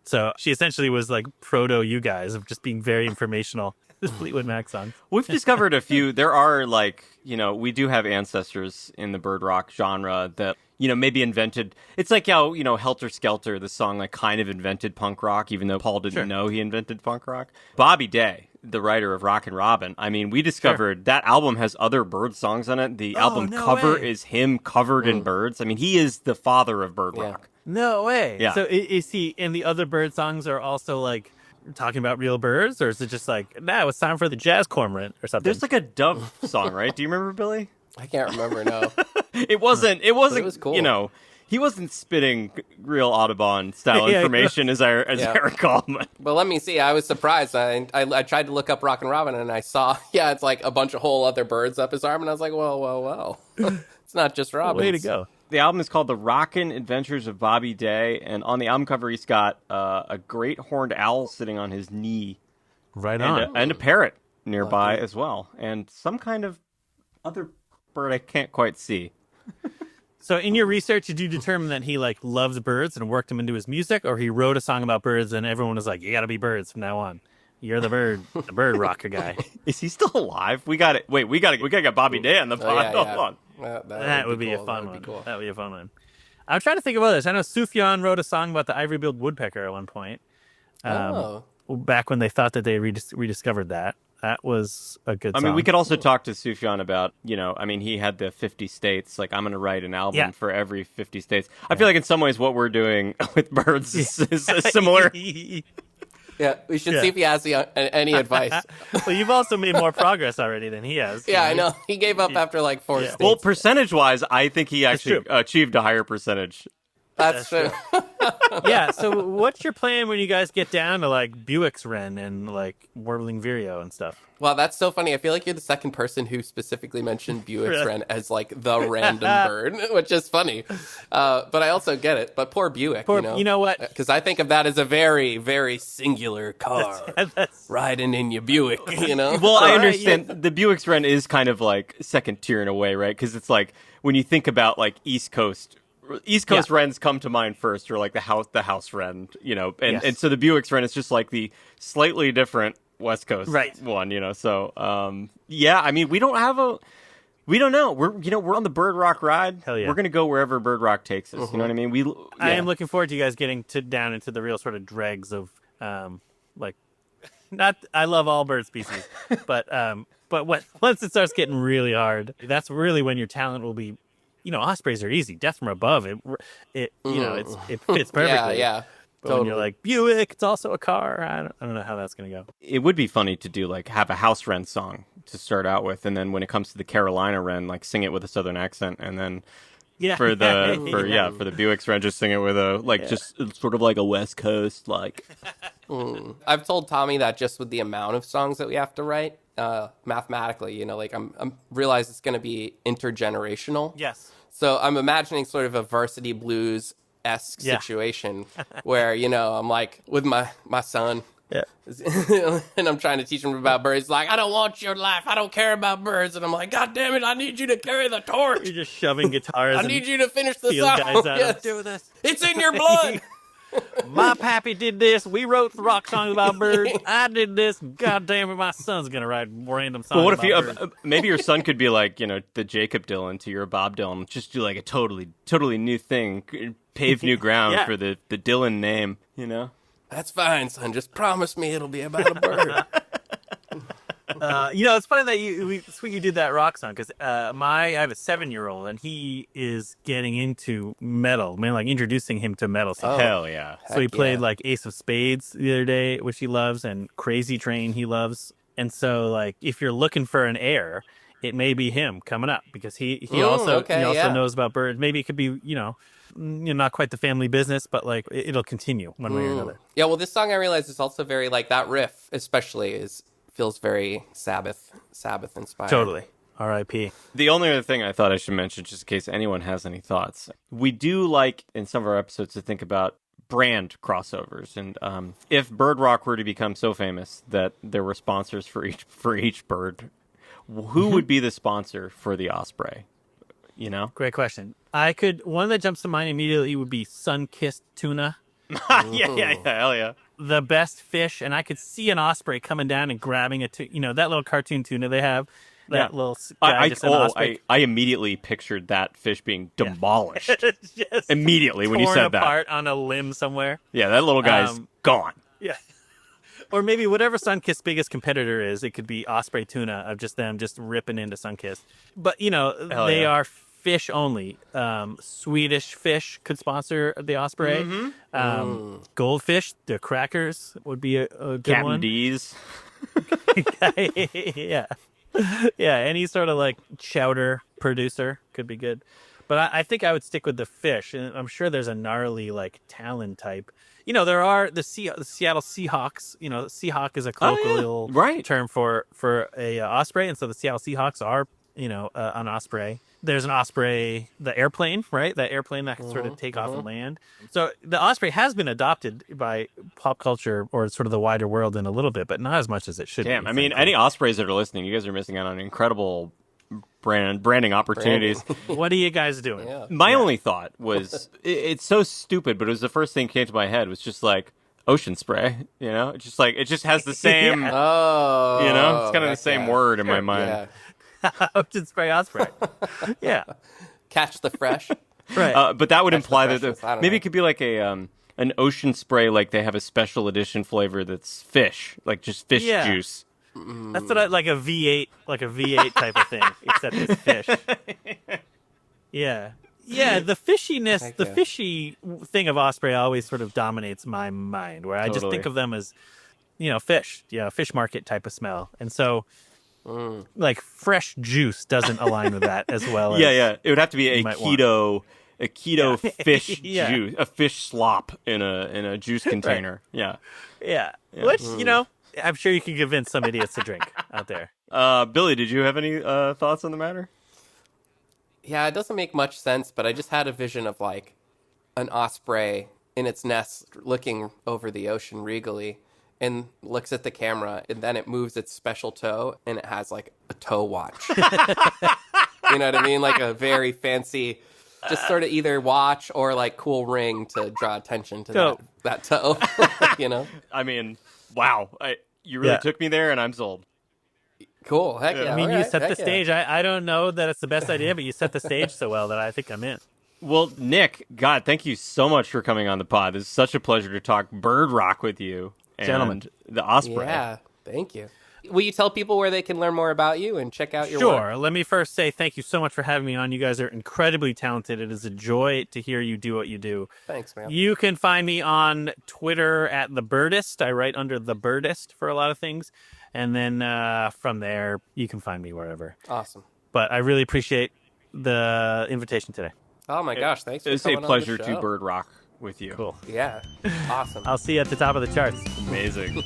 So she essentially was like proto you guys of just being very informational. This Fleetwood Mac song. We've discovered a few. There are we do have ancestors in the bird rock genre that, maybe invented. It's like how, Helter Skelter, the song kind of invented punk rock, even though Paul didn't know he invented punk rock. Bobby Day, the writer of Rockin' Robin. I mean, we discovered that album has other bird songs on it. The album cover is him covered in birds. I mean, he is the father of bird rock. No way. Yeah. So is he, and the other bird songs are also talking about real birds, or is it just it's time for the jazz cormorant or something? There's a dove song, right? Do you remember, Billy? I can't remember. No, it wasn't. It was cool. He wasn't spitting real Audubon style information as I recall. Well, let me see. I was surprised. I tried to look up Rockin' Robin, and I saw it's like a bunch of whole other birds up his arm, and I was like, well. It's not just Robin. Way to go. The album is called The Rockin' Adventures of Bobby Day, and on the album cover, he's got a great horned owl sitting on his knee. Right on. And a parrot nearby as well, and some kind of other bird I can't quite see. So in your research, did you determine that he loves birds and worked them into his music, or he wrote a song about birds and everyone was like, you got to be birds from now on? You're the bird rocker guy. Is he still alive? We got it. Wait, we got to get Bobby Day on the pod. Hold on. That would be a fun one. Cool. That would be a fun one. I'm trying to think of others. I know Sufjan wrote a song about the ivory-billed woodpecker at one point. Back when they thought that they rediscovered that. That was a good song. I mean, we could also talk to Sufjan about, he had the 50 states. I'm going to write an album for every 50 states. I feel like in some ways what we're doing with birds is similar. Yeah, we should Yeah. see if he has any advice. Well, you've also made more progress already than he has. Yeah, I know. He gave up after like 4 states. Well, percentage-wise, I think he actually true. achieved a higher percentage. That's true. Yeah. So, what's your plan when you guys get down to like Buick's Wren and like Warbling Vireo and stuff? Wow, that's so funny. I feel like you're the second person who specifically mentioned Buick's Wren as like the random bird, which is funny. But I also get it. But poor Buick, You know what? Because I think of that as a very, very singular car riding in your Buick, you know? Well, I Right, understand the Buick's Wren is kind of like second tier in a way, right? Because it's like when you think about like East Coast Wrens come to mind first, or like the house Wren, you know, and so the Buick's Wren is just like the slightly different West Coast one, you know. So yeah, I mean, we don't know. We're on the Bird Rock ride. Hell yeah. We're gonna go wherever Bird Rock takes us. You know what I mean? I am looking forward to you guys getting down into the real sort of dregs of like not. I love all bird species, but once it starts getting really hard, that's really when your talent will be. You know, ospreys are easy. Death from above. It fits perfectly. Yeah. But when you're like Buick, it's also a car. I don't know how that's gonna go. It would be funny to do like have a house wren song to start out with, and then when it comes to the Carolina wren, like sing it with a southern accent, and then for the Buick's wren, just sing it with a just sort of like a West Coast like. I've told Tommy that just with the amount of songs that we have to write, mathematically, you know, like I'm realize it's going to be intergenerational. Yes. So I'm imagining sort of a varsity blues-esque situation where, you know, I'm like with my son. Yeah. And I'm trying to teach him about birds. He's like, I don't want your life. I don't care about birds. And I'm like, God damn it, I need you to carry the torch. You're just shoving guitars. I need you to finish the field song. guys out. Yes. Do this. It's in your blood. My pappy did this. We wrote rock songs about birds. I did this. God damn it, my son's gonna write random songs. Well, what if about birds. maybe your son could be like, you know, the Jacob Dylan to your Bob Dylan, just do like a totally new thing, pave new ground for the Dylan name, you know? That's fine, son. Just promise me it'll be about a bird. You know, it's funny that you did that rock song because I have a 7-year-old and he is getting into metal. Man, like introducing him to metal. So, Hell yeah! so he played like Ace of Spades the other day, which he loves, and Crazy Train he loves. And so, like, if you're looking for an heir, it may be him coming up because he also knows about birds. Maybe it could be not quite the family business, but like it'll continue one way or another. Yeah, well, this song I realize is also very like that riff, especially feels very Sabbath inspired. Totally. R.I.P. The only other thing I thought I should mention, just in case anyone has any thoughts, we do like in some of our episodes to think about brand crossovers, and if Bird Rock were to become so famous that there were sponsors for each bird, who would be the sponsor for the Osprey? You know, Great question. One that jumps to mind immediately would be Sun-Kissed Tuna. yeah, hell yeah. The best fish, and I could see an osprey coming down and grabbing that little cartoon tuna they have. That little guy just an osprey. I immediately pictured that fish being demolished Just immediately when you torn said that. apart on a limb somewhere. Yeah, that little guy's gone. Yeah. Or maybe whatever Sunkist's biggest competitor is, it could be Osprey Tuna of just them just ripping into Sunkist. But, they are fish only. Swedish Fish could sponsor the Osprey. Goldfish, the crackers would be a good Captain one. D's. Yeah. Yeah, any sort of like chowder producer could be good. But I think I would stick with the fish. And I'm sure there's a gnarly like Talon type. There are the Seattle Seahawks. Seahawk is a colloquial term for a osprey. And so the Seattle Seahawks are, an osprey. There's an osprey, the airplane, right? That airplane that can sort of take off and land. So the osprey has been adopted by pop culture or sort of the wider world in a little bit, but not as much as it should be. Damn, I mean, any ospreys that are listening, you guys are missing out on incredible branding opportunities. What are you guys doing? Yeah. My only thought was, it's so stupid, but it was the first thing that came to my head was just like, ocean spray, It's just like, it just has the same, it's kind of the same word in my mind. Yeah. Ocean spray osprey. Yeah. Catch the fresh. Right. But that would imply freshness, I that don't maybe know. it could be like an ocean spray, like they have a special edition flavor that's fish, like just fish juice. That's what like a V8 type of thing, except it's fish. Yeah. Yeah, the fishiness, the fishy thing of osprey always sort of dominates my mind, where I just Totally. think of them as fish, fish market type of smell. And so like fresh juice doesn't align with that as well as Yeah. It would have to be a you might want. keto fish Yeah. juice, a fish slop in a juice container. Yeah. Yeah. Which, I'm sure you can convince some idiots to drink out there. Billy, did you have any thoughts on the matter? Yeah, it doesn't make much sense, but I just had a vision of like an osprey in its nest looking over the ocean regally and looks at the camera, and then it moves its special toe and it has like a toe watch. You know what I mean? Like a very fancy, just sort of either watch or like cool ring to draw attention to that toe. I mean, wow. You really Yeah. took me there, and I'm sold. Cool. Heck yeah. I mean, all you right, set the heck yeah. stage. I don't know that it's the best idea, but you set the stage so well that I think I'm in. Well, Nick, God, thank you so much for coming on the pod. It's such a pleasure to talk bird rock with you. And Gentlemen. the Osprey. Yeah, thank you. Will you tell people where they can learn more about you and check out your Sure. work? Let me first say thank you so much for having me on. You guys are incredibly talented. It is a joy to hear you do what you do. Thanks, man. You can find me on Twitter at The Birdist. I write under The Birdist for a lot of things. And then from there, you can find me wherever. Awesome. But I really appreciate the invitation today. Oh my gosh, thanks for It's a coming pleasure on the to show. bird rock with you. Cool. Yeah, awesome. I'll see you at the top of the charts. Amazing.